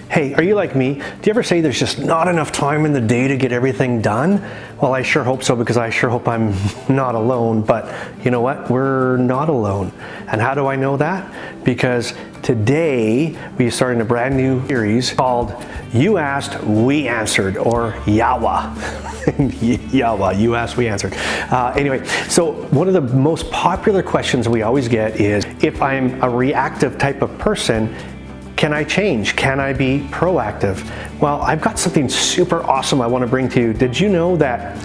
Hey, are you like me? Do you ever say there's just not enough time in the day to get everything done? Well, I sure hope so, because I sure hope I'm not alone. But you know what? We're not alone. And how do I know that? Because today we started a brand new series called You Asked, We Answered, or YAWA. YAWA, you asked, we answered. Anyway, so one of the most popular questions we always get is, if I'm a reactive type of person, can I change? Can I be proactive? Well, I've got something super awesome I want to bring to you. Did you know that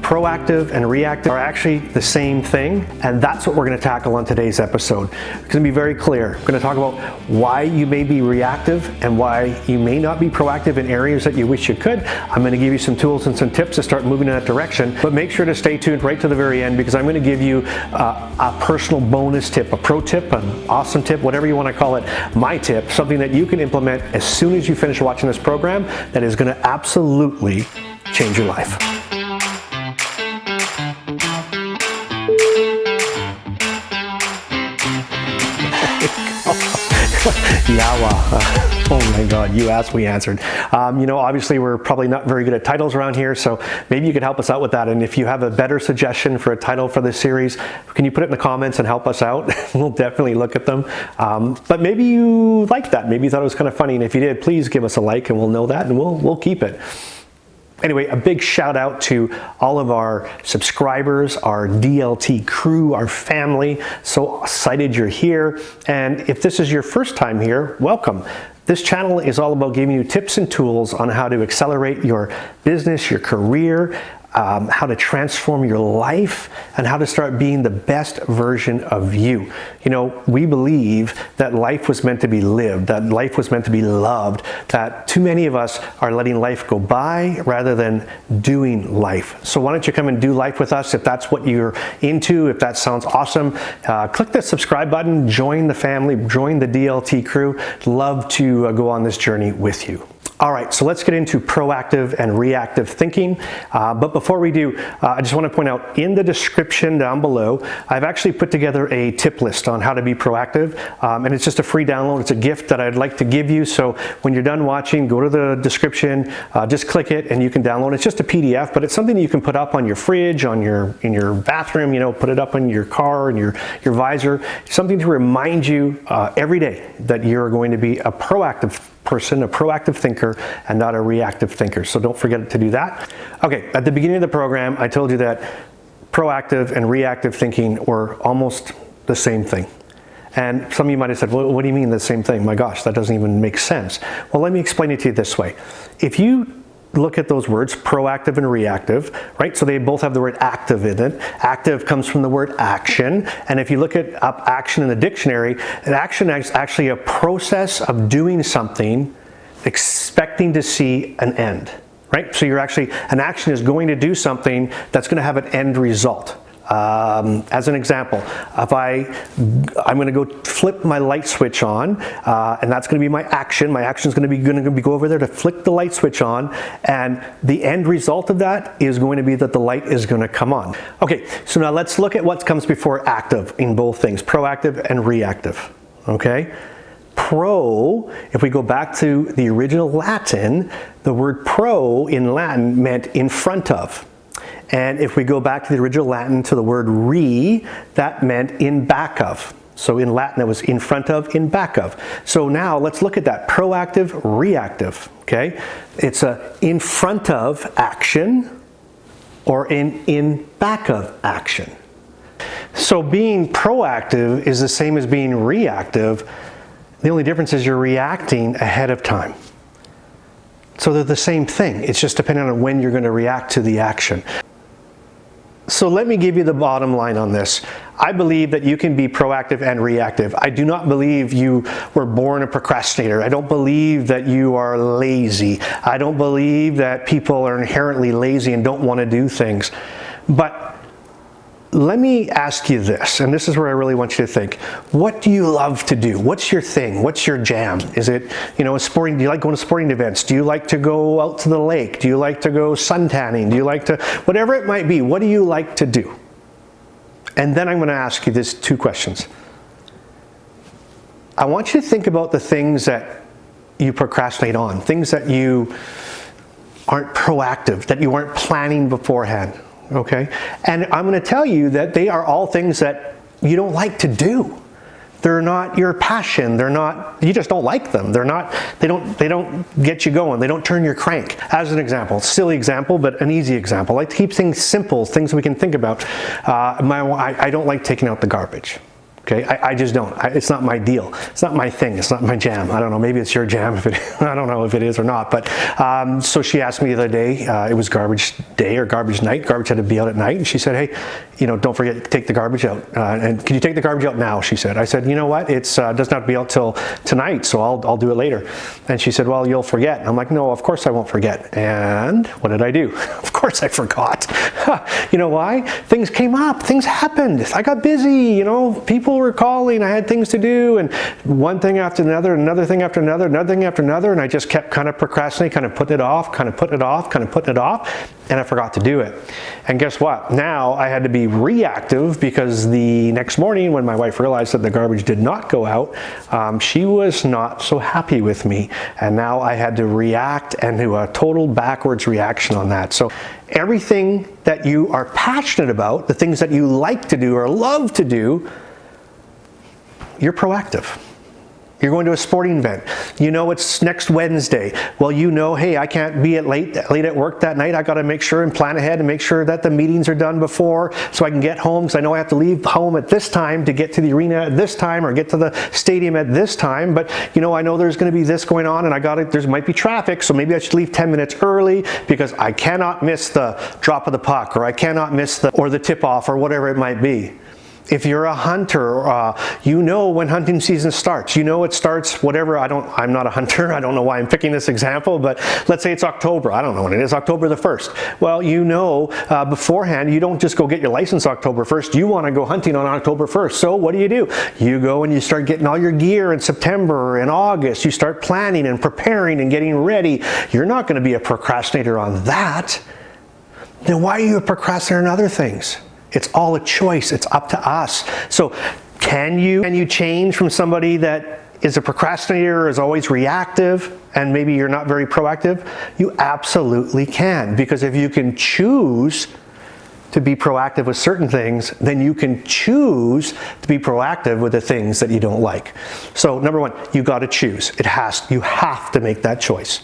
proactive and reactive are actually the same thing? And that's what we're going to tackle on today's episode. It's going to be very clear. We're going to talk about why you may be reactive and why you may not be proactive in areas that you wish you could. I'm going to give you some tools and some tips to start moving in that direction, but make sure to stay tuned right to the very end, because I'm going to give you a personal bonus tip, a pro tip, an awesome tip, whatever you want to call it, my tip, something that you can implement as soon as you finish watching this program that is going to absolutely change your life. YAWA. Oh my God, you asked, we answered. Obviously we're probably not very good at titles around here, so maybe you could help us out with that. And if you have a better suggestion for a title for this series, can you put it in the comments and help us out? We'll definitely look at them. But maybe you liked that. Maybe you thought it was kind of funny. And if you did, please give us a like and we'll know that, and we'll keep it. Anyway, a big shout out to all of our subscribers, our DLT crew, our family. So excited you're here. And if this is your first time here, welcome. This channel is all about giving you tips and tools on how to accelerate your business, your career, how to transform your life, and how to start being the best version of you. We believe that life was meant to be lived, that life was meant to be loved, that too many of us are letting life go by rather than doing life. So why don't you come and do life with us if that's what you're into, if that sounds awesome. Click the subscribe button, join the family, join the DLT crew. Love to go on this journey with you. All right, so let's get into proactive and reactive thinking. But before we do, I just want to point out in the description down below, I've actually put together a tip list on how to be proactive. And it's just a free download. It's a gift that I'd like to give you. So when you're done watching, go to the description, just click it and you can download. It's just a PDF, but it's something you can put up on your fridge, in your bathroom, put it up in your car and your visor. Something to remind you every day that you're going to be a proactive person, a proactive thinker, and not a reactive thinker. So don't forget to do that. Okay, at the beginning of the program, I told you that proactive and reactive thinking were almost the same thing. And some of you might have said, well, what do you mean the same thing? My gosh, that doesn't even make sense. Well, let me explain it to you this way. If you look at those words, proactive and reactive, right? So they both have the word active in it. Active comes from the word action. And if you look at action in the dictionary, an action is actually a process of doing something, expecting to see an end, right? So an action is going to do something that's going to have an end result. As an example, if I'm going to go flip my light switch on, and that's going to be my action. My action is going to be go over there to flick the light switch on, and the end result of that is going to be that the light is going to come on. Okay, so now let's look at what comes before active in both things, proactive and reactive. Okay, if we go back to the original Latin, the word pro in Latin meant in front of. And if we go back to the original Latin to the word re, that meant in back of. So in Latin, it was in front of, in back of. So now let's look at that, proactive, reactive, okay? It's a in front of action or in back of action. So being proactive is the same as being reactive. The only difference is you're reacting ahead of time. So they're the same thing. It's just depending on when you're going to react to the action. So let me give you the bottom line on this. I believe that you can be proactive and reactive. I do not believe you were born a procrastinator. I don't believe that you are lazy. I don't believe that people are inherently lazy and don't want to do things. But let me ask you this, and this is where I really want you to think. What do you love to do? What's your thing? What's your jam? Is it, a sporting, do you like going to sporting events? Do you like to go out to the lake? Do you like to go suntanning? Do you like to, whatever it might be, what do you like to do? And then I'm going to ask you these two questions. I want you to think about the things that you procrastinate on, things that you aren't proactive, that you weren't planning beforehand, okay? And I'm going to tell you that they are all things that you don't like to do. They're not your passion. They're not, you just don't like them. They don't get you going. They don't turn your crank. As an example, silly example, but an easy example. I like to keep things simple, things we can think about. I don't like taking out the garbage. Okay, I just don't. It's not my deal. It's not my thing. It's not my jam. I don't know. Maybe it's your jam. I don't know if it is or not. But so she asked me the other day. It was garbage day or garbage night. Garbage had to be out at night, and she said, "Hey, don't forget to take the garbage out. And can you take the garbage out now?" She said. I said, "You know what? It doesn't have to be out till tonight, so I'll do it later." And she said, "Well, you'll forget." And I'm like, "No, of course I won't forget." And what did I do? Of course I forgot. You know why? Things came up. Things happened. I got busy. People were calling, I had things to do, and one thing after another, another thing after another, another thing after another, and I just kept kind of procrastinating, kind of putting it off, kind of putting it off, kind of putting it off, and I forgot to do it. And guess what? Now I had to be reactive, because the next morning when my wife realized that the garbage did not go out, she was not so happy with me, and now I had to react and do a total backwards reaction on that. So everything that you are passionate about, the things that you like to do or love to do, you're proactive. You're going to a sporting event. It's next Wednesday. Well, hey, I can't be late at work that night. I got to make sure and plan ahead and make sure that the meetings are done before, so I can get home, because I know I have to leave home at this time to get to the arena at this time, or get to the stadium at this time. But I know there's going to be this going on, and there might be traffic, so maybe I should leave 10 minutes early, because I cannot miss the drop of the puck, or I cannot miss the tip off, or whatever it might be. If you're a hunter, when hunting season starts. It starts whatever. I'm not a hunter. I don't know why I'm picking this example, but let's say it's October. I don't know when it is. October the 1st. Well, beforehand, you don't just go get your license October 1st. You want to go hunting on October 1st. So what do? You go and you start getting all your gear in September and August. You start planning and preparing and getting ready. You're not going to be a procrastinator on that. Then why are you a procrastinator on other things? It's all a choice. It's up to us. So can you change from somebody that is a procrastinator, is always reactive, and maybe you're not very proactive? You absolutely can, because if you can choose to be proactive with certain things, then you can choose to be proactive with the things that you don't like. So number one, you got to choose. You have to make that choice.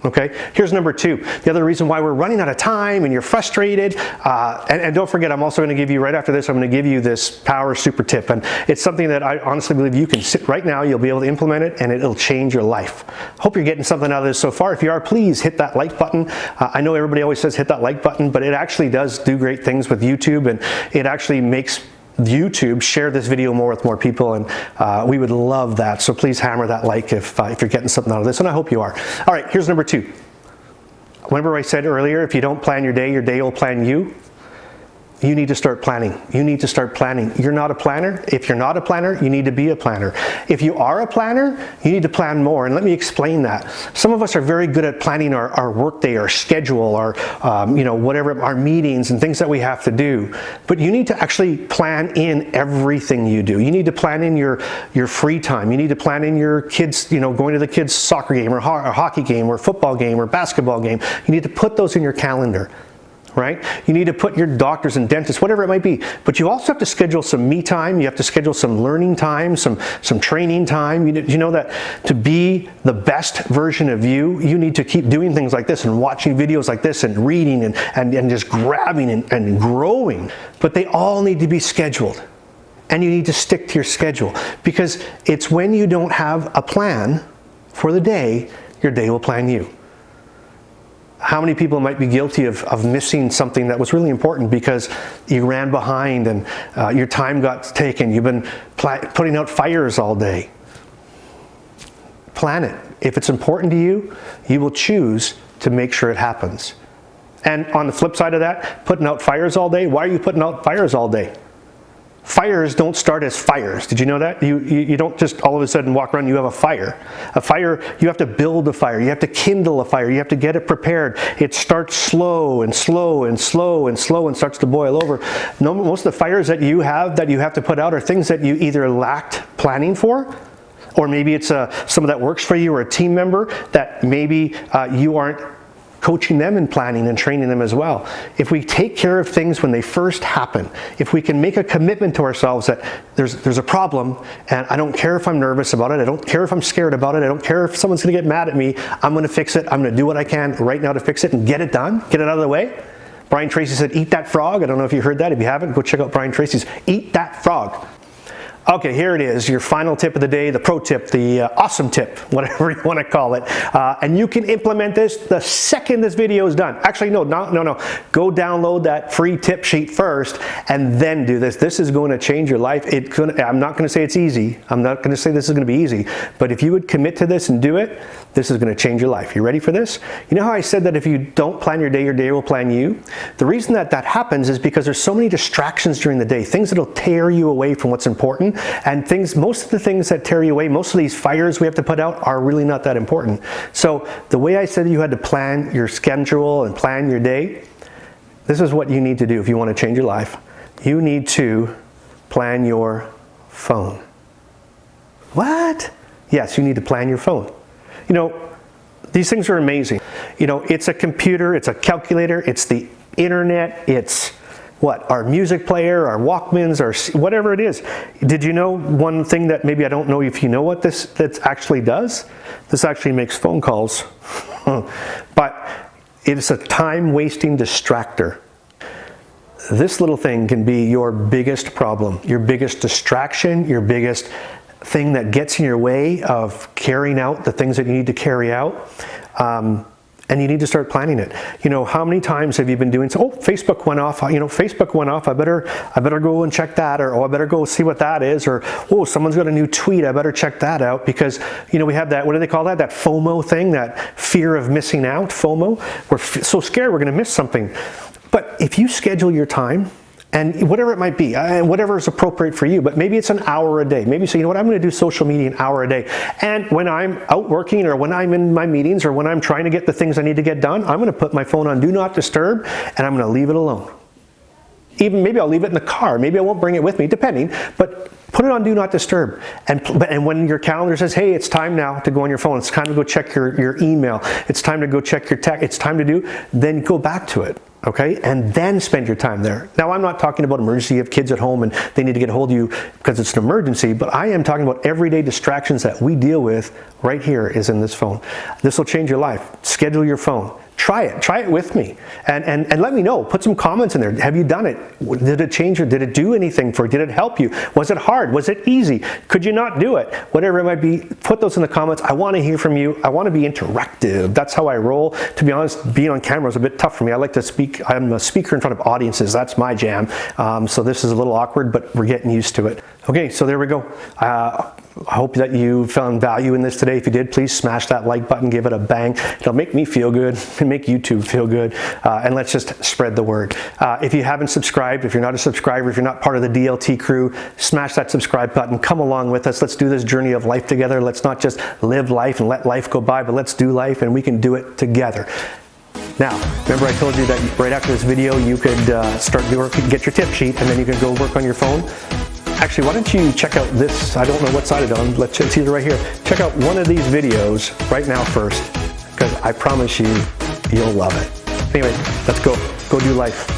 Okay, here's number two. The other reason why we're running out of time and you're frustrated, and don't forget, I'm also going to give you, right after this, I'm going to give you this power super tip. And it's something that I honestly believe you can sit right now, you'll be able to implement it, and it'll change your life. Hope you're getting something out of this so far. If you are, please hit that like button. I know everybody always says hit that like button, but it actually does do great things with YouTube, and it actually makes YouTube share this video more with more people, and we would love that. So please hammer that like if you're getting something out of this, and I hope you are. All right, here's number two. Remember I said earlier, if you don't plan your day will plan you. You need to start planning. You need to start planning. You're not a planner. If you're not a planner, you need to be a planner. If you are a planner, you need to plan more. And let me explain that. Some of us are very good at planning our workday, our schedule, our whatever, our meetings and things that we have to do. But you need to actually plan in everything you do. You need to plan in your free time. You need to plan in your kids, going to the kids' soccer game or hockey game or football game or basketball game. You need to put those in your calendar. Right? You need to put your doctors and dentists, whatever it might be. But you also have to schedule some me time. You have to schedule some learning time, some training time. You know that to be the best version of you, you need to keep doing things like this and watching videos like this and reading and just grabbing and growing. But they all need to be scheduled. And you need to stick to your schedule, because it's when you don't have a plan for the day, your day will plan you. How many people might be guilty of missing something that was really important because you ran behind and your time got taken? You've been putting out fires all day. Plan it. If it's important to you, you will choose to make sure it happens. And on the flip side of that, putting out fires all day, why are you putting out fires all day? Fires don't start as fires. Did you know that? You don't just all of a sudden walk around and you have a fire. A fire, you have to build a fire. You have to kindle a fire. You have to get it prepared. It starts slow and slow and slow and slow and starts to boil over. Most of the fires that you have to put out are things that you either lacked planning for, Or maybe it's someone that works for you or a team member that maybe you aren't coaching them and planning and training them as well. If we take care of things when they first happen, if we can make a commitment to ourselves that there's a problem and I don't care if I'm nervous about it, I don't care if I'm scared about it, I don't care if someone's gonna get mad at me, I'm gonna fix it, I'm gonna do what I can right now to fix it and get it done, get it out of the way. Brian Tracy said, eat that frog. I don't know if you heard that. If you haven't, go check out Brian Tracy's Eat That Frog. Okay, here it is, your final tip of the day, the pro tip, the awesome tip, whatever you want to call it. And you can implement this the second this video is done. Actually, no. Go download that free tip sheet first and then do this. This is going to change your life. I'm not going to say it's easy. I'm not going to say this is going to be easy. But if you would commit to this and do it, this is going to change your life. You ready for this? You know how I said that if you don't plan your day will plan you? The reason that happens is because there's so many distractions during the day, things that'll tear you away from what's important. And most of the things that tear you away, most of these fires we have to put out are really not that important. So the way I said you had to plan your schedule and plan your day, this is what you need to do if you want to change your life. You need to plan your phone. What? Yes, you need to plan your phone. You know, these things are amazing. You know, it's a computer, it's a calculator, it's the internet, it's what? Our music player, our Walkmans, our whatever it is. Did you know one thing that maybe I don't know if you know what that actually does? This actually makes phone calls. But it's a time-wasting distractor. This little thing can be your biggest problem, your biggest distraction, your biggest thing that gets in your way of carrying out the things that you need to carry out. And you need to start planning it. You know, how many times have you been doing so? Oh, Facebook went off. You know, Facebook went off. I better go and check that, or oh, I better go see what that is, or oh, someone's got a new tweet. I better check that out because you know we have that. What do they call that? That FOMO thing, that fear of missing out. FOMO. We're so scared we're going to miss something. But if you schedule your time, and whatever it might be, whatever is appropriate for you, but maybe it's an hour a day. Maybe you say, you know what, I'm going to do social media an hour a day. And when I'm out working or when I'm in my meetings or when I'm trying to get the things I need to get done, I'm going to put my phone on Do Not Disturb and I'm going to leave it alone. Even maybe I'll leave it in the car. Maybe I won't bring it with me, depending. But put it on Do Not Disturb. And when your calendar says, hey, it's time now to go on your phone. It's time to go check your email. It's time to go check your text. It's time to do, then go back to it. Okay, and then spend your time there. Now, I'm not talking about emergency. You have kids at home and they need to get a hold of you because it's an emergency, but I am talking about everyday distractions that we deal with right here is in this phone. This will change your life. Schedule your phone. Try it with me and let me know. Put some comments in there. Have you done it? Did it change or did it do anything for you? Did it help you? Was it hard? Was it easy? Could you not do it? Whatever it might be, put those in the comments. I want to hear from you. I want to be interactive. That's how I roll. To be honest, being on camera is a bit tough for me. I like to speak. I'm a speaker in front of audiences. That's my jam. So this is a little awkward, but we're getting used to it. Okay, so there we go. I hope that you found value in this today. If you did, please smash that like button, give it a bang. It'll make me feel good and make YouTube feel good. And let's just spread the word. If you haven't subscribed, if you're not a subscriber, if you're not part of the DLT crew, smash that subscribe button. Come along with us. Let's do this journey of life together. Let's not just live life and let life go by, but let's do life and we can do it together. Now, remember I told you that right after this video, you could get your tip sheet and then you can go work on your phone. Actually, why don't you check out this, I don't know what side it's on, it's either right here. Check out one of these videos right now first, because I promise you, you'll love it. Anyway, let's go do life.